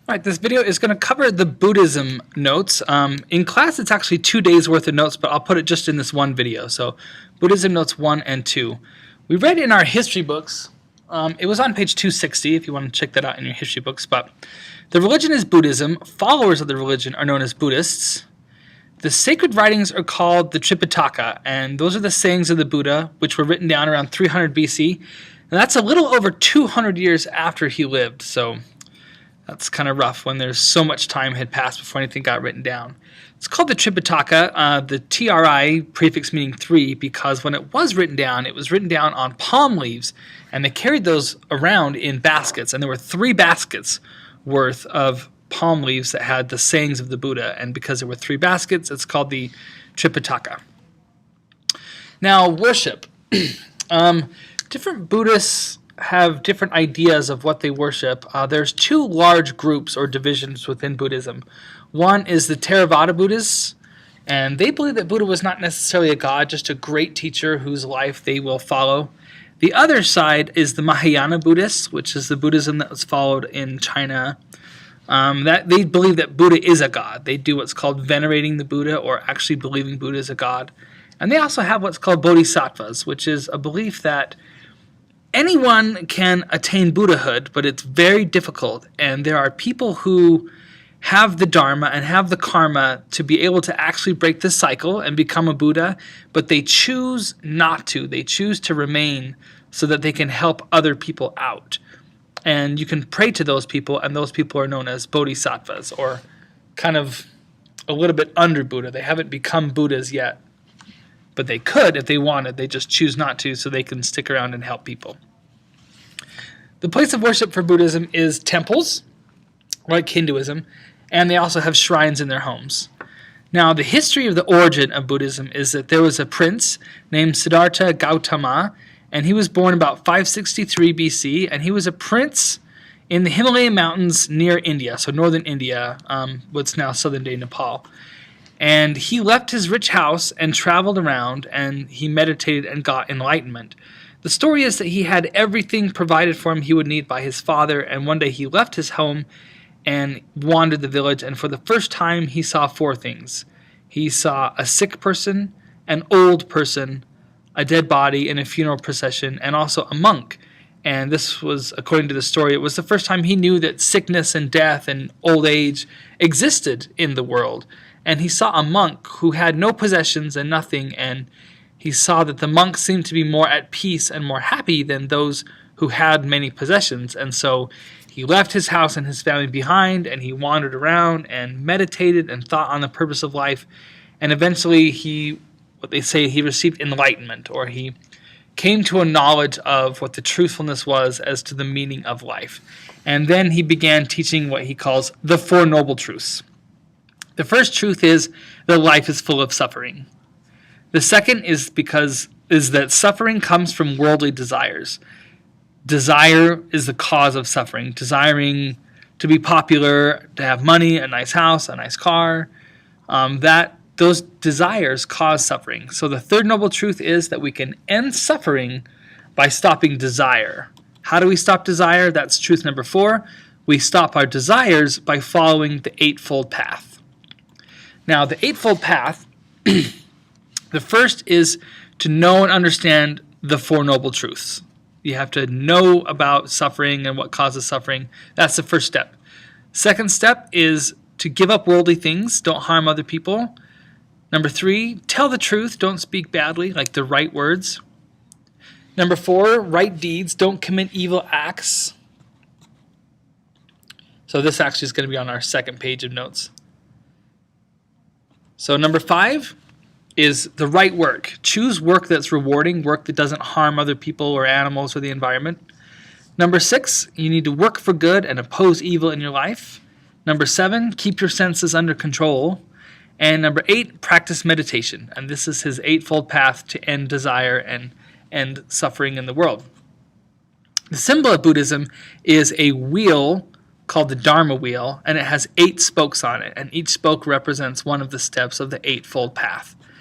All right, this video is going to cover the Buddhism notes. In class, it's actually 2 days worth of notes, but I'll put it just in this one video. So Buddhism notes 1 and 2. We read in our history books, it was on page 260 if you want to check that out in your history books, but the religion is Buddhism. Followers of the religion are known as Buddhists. The sacred writings are called the Tripitaka, and those are the sayings of the Buddha, which were written down around 300 BC. And that's a little over 200 years after he lived, so that's kind of rough when there's so much time had passed before anything got written down. It's called the Tripitaka, the TRI prefix meaning 3, because when it was written down on palm leaves, and they carried those around in baskets, and there were 3 baskets worth of palm leaves that had the sayings of the Buddha, and because there were 3 baskets, it's called the Tripitaka. Now, worship. Different Buddhists have different ideas of what they worship. There's 2 large groups or divisions within Buddhism. One is the Theravada Buddhists, and they believe that Buddha was not necessarily a god, just a great teacher whose life they will follow. The other side is the Mahayana Buddhists, which is the Buddhism that was followed in China. That they believe that Buddha is a god. They do what's called venerating the Buddha, or actually believing Buddha is a god. And they also have what's called bodhisattvas, which is a belief that anyone can attain Buddhahood, but it's very difficult, and there are people who have the Dharma and have the karma to be able to actually break the cycle and become a Buddha, but they choose not to. They choose to remain so that they can help other people out. And you can pray to those people, and those people are known as bodhisattvas, or kind of a little bit under Buddha. They haven't become Buddhas yet, but they could if they wanted. They just choose not to so they can stick around and help people. The place of worship for Buddhism is temples, like Hinduism, and they also have shrines in their homes. Now, the history of the origin of Buddhism is that there was a prince named Siddhartha Gautama, and he was born about 563 BC, and he was a prince in the Himalayan mountains near India, so northern India, what's now southern-day Nepal. And he left his rich house and traveled around, and he meditated and got enlightenment. The story is that he had everything provided for him he would need by his father, and one day he left his home and wandered the village, and for the first time he saw 4 things. He saw a sick person, an old person, a dead body in a funeral procession, and also a monk. And this was, according to the story, it was the first time he knew that sickness and death and old age existed in the world. And he saw a monk who had no possessions and nothing, and he saw that the monk seemed to be more at peace and more happy than those who had many possessions. And so he left his house and his family behind, and he wandered around and meditated and thought on the purpose of life. And eventually he received enlightenment, or he came to a knowledge of what the truthfulness was as to the meaning of life. And then he began teaching what he calls the 4 Noble Truths. The first truth is that life is full of suffering. The second is that suffering comes from worldly desires. Desire is the cause of suffering. Desiring to be popular, to have money, a nice house, a nice car, those desires cause suffering. So the third noble truth is that we can end suffering by stopping desire. How do we stop desire? That's truth number 4. We stop our desires by following the Eightfold Path. Now, the Eightfold Path, the first is to know and understand the 4 Noble Truths. You have to know about suffering and what causes suffering. That's the first step. Second step is to give up worldly things. Don't harm other people. Number 3, tell the truth. Don't speak badly, like the right words. Number 4, right deeds. Don't commit evil acts. So this actually is going to be on our second page of notes. So number 5 is the right work. Choose work that's rewarding, work that doesn't harm other people or animals or the environment. Number 6, you need to work for good and oppose evil in your life. Number 7, keep your senses under control. And number 8, practice meditation. And this is his eightfold path to end desire and end suffering in the world. The symbol of Buddhism is a wheel called the Dharma wheel, and it has 8 spokes on it, and each spoke represents one of the steps of the Eightfold Path.